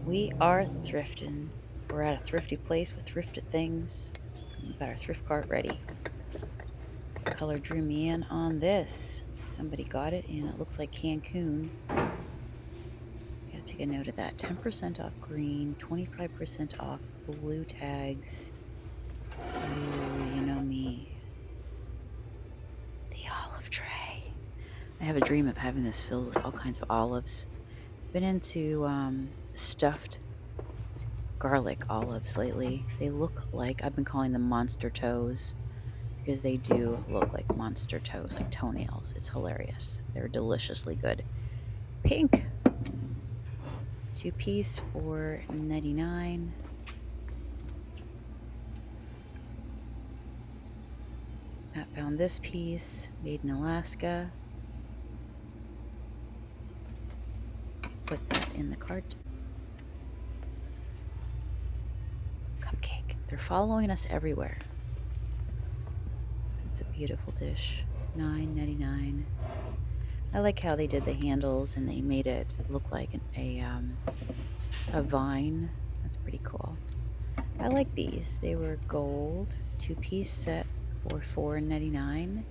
We are thrifting. We're at a thrifty place with thrifted things. We've got our thrift cart ready. The color drew me in on this. Somebody got it, and it looks like Cancun. Gotta take a note of that. 10% off green, 25% off blue tags. Ooh, you know me. The olive tray. I have a dream of having this filled with all kinds of olives. Been into stuffed garlic olives lately. They look like, I've been calling them monster toes because they do look like monster toes, like toenails. It's hilarious. They're deliciously good. Pink. 2-piece for $4.99. Matt found this piece, made in Alaska. Put that in the cart. Cupcake. They're following us everywhere. It's a beautiful dish. $9.99. I like how they did the handles and they made it look like a vine. That's pretty cool. I like these. They were gold, 2-piece set for $4.99.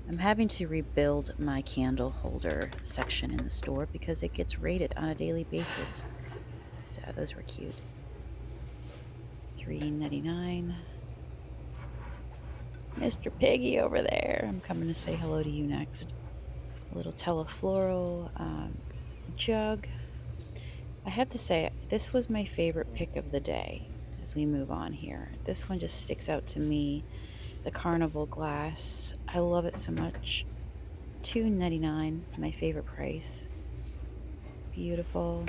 I'm having to rebuild my candle holder section in the store because it gets raided on a daily basis. So those were cute. $3.99. Mr. Piggy over there. I'm coming to say hello to you next. A little telefloral jug. I have to say, this was my favorite pick of the day as we move on here. This one just sticks out to me. The carnival glass. I love it so much. $2.99, my favorite price. Beautiful.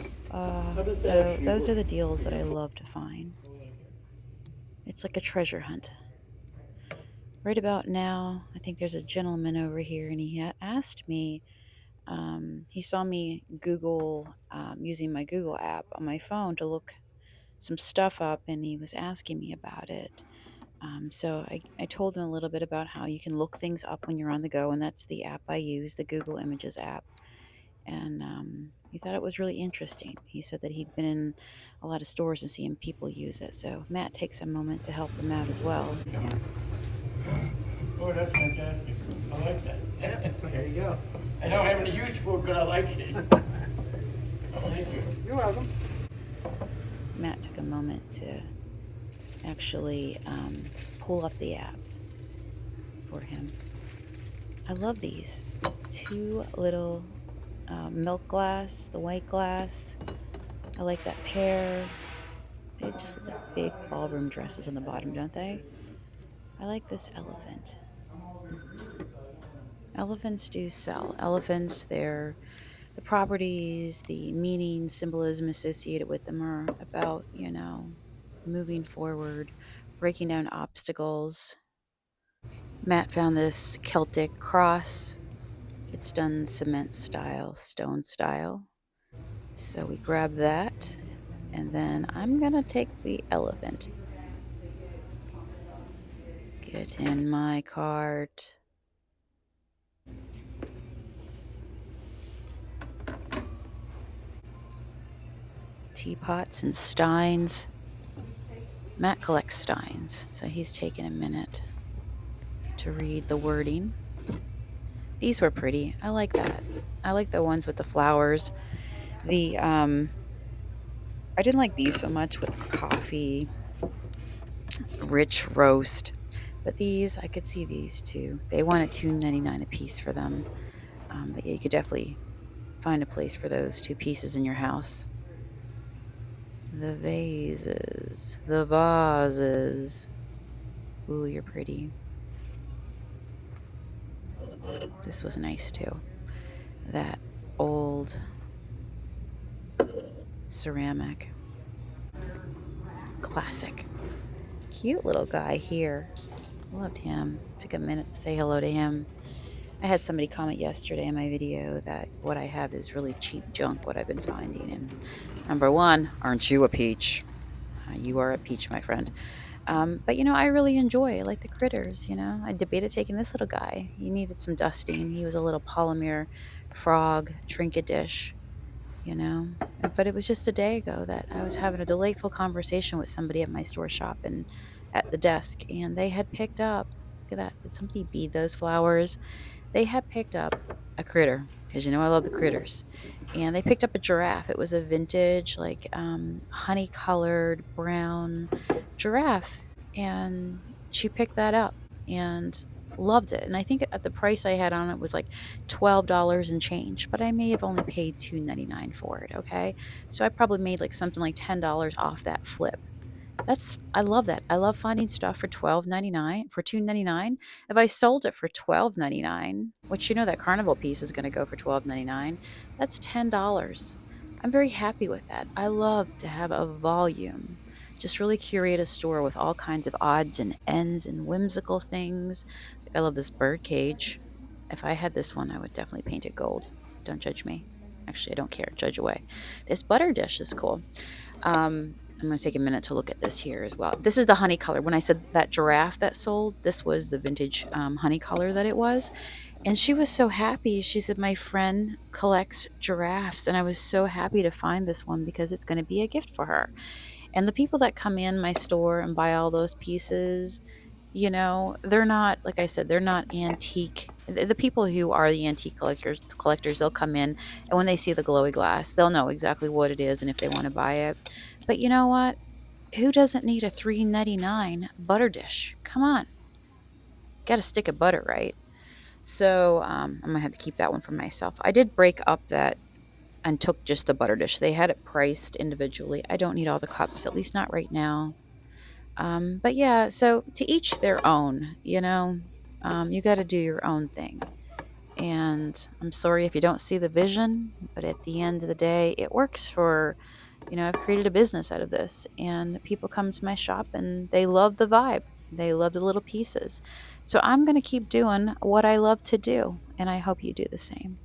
So those are the deals that I love to find. It's like a treasure hunt. Right about now, I think there's a gentleman over here, and he asked me. He saw me Google using my Google app on my phone to look some stuff up, and he was asking me about it. So I told him a little bit about how you can look things up when you're on the go, and that's the app I use, the Google Images app. And he thought it was really interesting. He said that he'd been in a lot of stores and seeing people use it. So Matt takes a moment to help him out as well. Oh, that's fantastic. I like that. There you go. I don't have any use for it, but I like it. Thank you. You're welcome. Matt took a moment to actually pull up the app for him. I love these. 2 little milk glass, the white glass. I like that pair. They just look like big ballroom dresses on the bottom, don't they? I like this elephant. Elephants do sell. Elephants, the properties, the meaning, symbolism associated with them are about, moving forward, breaking down obstacles. Matt found this Celtic cross. It's done cement style, stone style. So we grab that, and then I'm going to take the elephant. Get in my cart. Teapots and steins. Matt collects steins, so he's taken a minute to read the wording. These were pretty. I like that. I like the ones with the flowers. I didn't like these so much with coffee, rich roast, but these, I could see these too. They wanted $2.99 a piece for them, but yeah, you could definitely find a place for those 2 pieces in your house. The vases, the vases. Ooh, you're pretty. This was nice too. That old ceramic. Classic. Cute little guy here. Loved him. Took a minute to say hello to him. I had somebody comment yesterday in my video that what I have is really cheap junk, what I've been finding. And number one, aren't you a peach? You are a peach, my friend. But, I really I like the critters, I debated taking this little guy. He needed some dusting. He was a little polymer frog trinket dish. you know? But it was just a day ago that I was having a delightful conversation with somebody at my store shop and at the desk, and they had picked up, look at that. Did somebody bead those flowers? They had picked up a critter, because you know I love the critters. And they picked up a giraffe. It was a vintage, like honey colored brown giraffe. And she picked that up and loved it. And I think at the price I had on it was like $12 and change, but I may have only paid $2.99 for it. Okay. So I probably made like something like $10 off that flip. I love that. I love finding stuff for $12.99, for $2.99. If I sold it for $12.99, which you know that carnival piece is going to go for $12.99, that's $10. I'm very happy with that. I love to have a volume. Just really curate a store with all kinds of odds and ends and whimsical things. Like I love this bird cage. If I had this one, I would definitely paint it gold. Don't judge me. Actually, I don't care. Judge away. This butter dish is cool. I'm going to take a minute to look at this here as well. This is the honey color. When I said that giraffe that sold, this was the vintage honey color that it was. And she was so happy. She said, "My friend collects giraffes." And I was so happy to find this one because it's going to be a gift for her. And the people that come in my store and buy all those pieces, they're not, like I said, they're not antique. The people who are the antique collectors, they'll come in, and when they see the glowy glass, they'll know exactly what it is and if they want to buy it. But you know what? Who doesn't need a $3.99 butter dish? Come on, got a stick of butter, right? So I'm gonna have to keep that one for myself. I did break up that and took just the butter dish. They had it priced individually. I don't need all the cups, at least not right now. But yeah, so to each their own, you got to do your own thing. And I'm sorry if you don't see the vision, but at the end of the day, it works for, I've created a business out of this, and people come to my shop and they love the vibe. They love the little pieces. So I'm going to keep doing what I love to do, and I hope you do the same.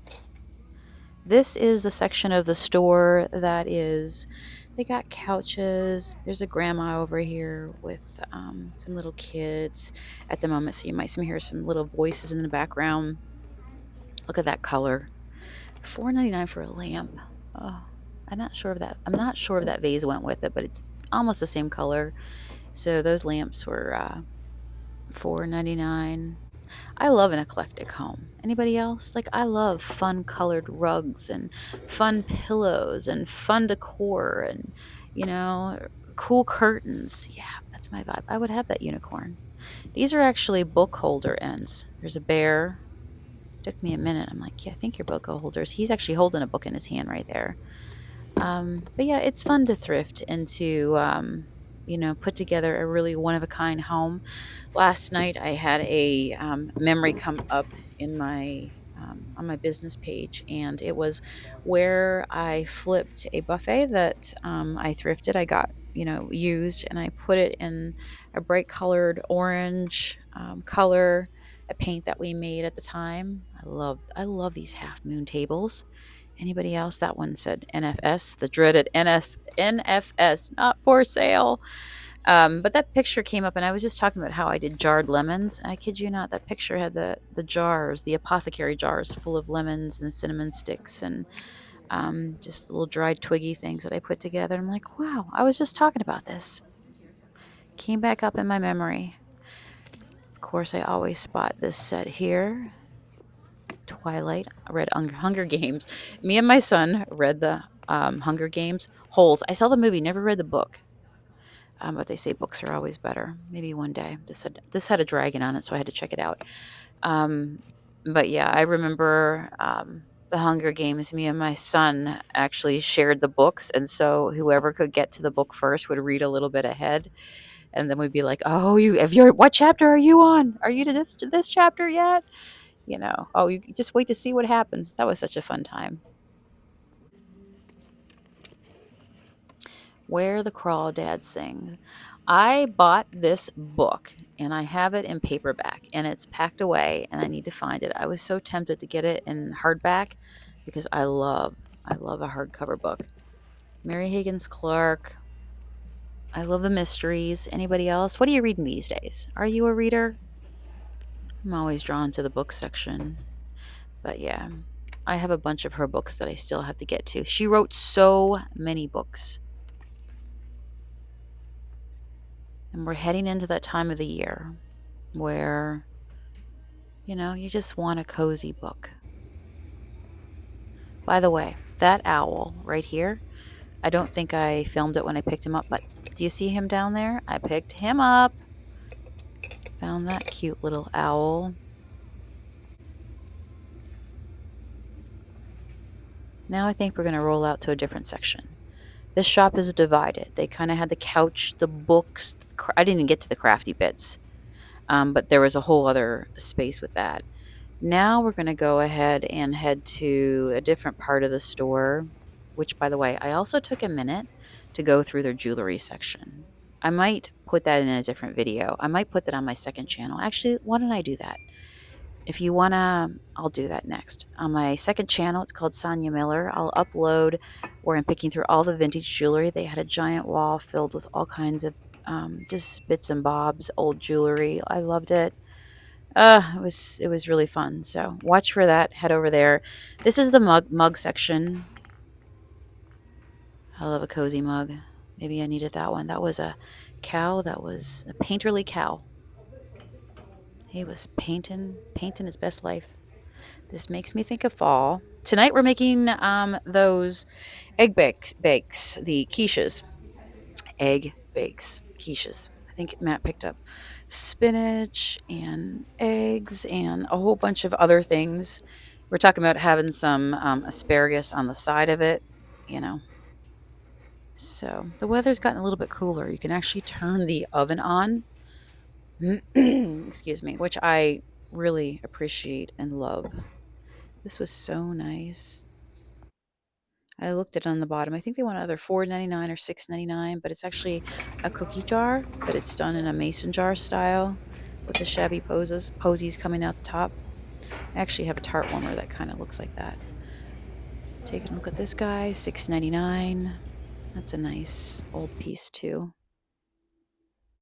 This is the section of the store that is, they got couches. There's a grandma over here with some little kids at the moment. So you might hear some little voices in the background. Look at that color. $4.99 for a lamp. Oh, I'm not sure if that vase went with it, but it's almost the same color. So those lamps were $4.99. I love an eclectic home. Anybody else? Like, I love fun colored rugs and fun pillows and fun decor and, you know, cool curtains. Yeah, that's my vibe. I would have that unicorn. These are actually book holder ends. There's a bear. Took me a minute. I'm like, yeah, I think you're book holders. He's actually holding a book in his hand right there. But yeah, it's fun to thrift and to, put together a really one of a kind home. Last night I had a memory come up in my on my business page, and it was where I flipped a buffet that I thrifted. I got used, and I put it in a bright colored orange color, a paint that we made at the time. I love these half moon tables. Anybody else? That one said NFS, the dreaded NFS, not for sale. But that picture came up, and I was just talking about how I did jarred lemons. I kid you not, that picture had the jars, the apothecary jars full of lemons and cinnamon sticks and just little dried twiggy things that I put together. I'm like, wow, I was just talking about this. Came back up in my memory. Of course, I always spot this set here. Twilight. I read Hunger Games. Me and my son read the Hunger Games. Holes. I saw the movie, never read the book. But they say books are always better. Maybe one day. This had a dragon on it, so I had to check it out. Um, but yeah, I remember the Hunger Games. Me and my son actually shared the books, and so whoever could get to the book first would read a little bit ahead, and then we'd be like, "Oh, what chapter are you on? Are you to this chapter yet?" Oh, you just wait to see what happens. That was such a fun time. Where the Crawdads Sing. I bought this book and I have it in paperback and it's packed away and I need to find it. I was so tempted to get it in hardback because I love a hardcover book. Mary Higgins Clark. I love the mysteries. Anybody else? What are you reading these days? Are you a reader? I'm always drawn to the book section. But yeah. I have a bunch of her books that I still have to get to. She wrote so many books. And we're heading into that time of the year where, you just want a cozy book. By the way, that owl right here, I don't think I filmed it when I picked him up, but do you see him down there? I picked him up. Found that cute little owl. Now I think we're going to roll out to a different section. This shop is divided. They kind of had the couch, the books. I didn't even get to the crafty bits, but there was a whole other space with that. Now we're going to go ahead and head to a different part of the store, which, by the way, I also took a minute to go through their jewelry section. I might put that in a different video. I might put that on my second channel. Actually, why don't I do that? If you want to, I'll do that next. On my second channel, it's called Sonia Miller. I'll upload where I'm picking through all the vintage jewelry. They had a giant wall filled with all kinds of just bits and bobs, old jewelry. I loved it. It was really fun. So watch for that. Head over there. This is the mug section. I love a cozy mug. Maybe I needed that one. That was a cow. That was a painterly cow. He was painting his best life. This makes me think of fall. Tonight we're making those egg bakes, the quiches. Egg bakes, quiches. I think Matt picked up spinach and eggs and a whole bunch of other things. We're talking about having some asparagus on the side of it, you know. So the weather's gotten a little bit cooler. You can actually turn the oven on. Excuse me, which I really appreciate and love. This was so nice. I looked at it on the bottom. I think they want either $4.99 or $6.99, but it's actually a cookie jar, but it's done in a mason jar style with the shabby posies coming out the top. I actually have a tart warmer that kind of looks like that. Taking a look at this guy, $6.99. That's a nice old piece too.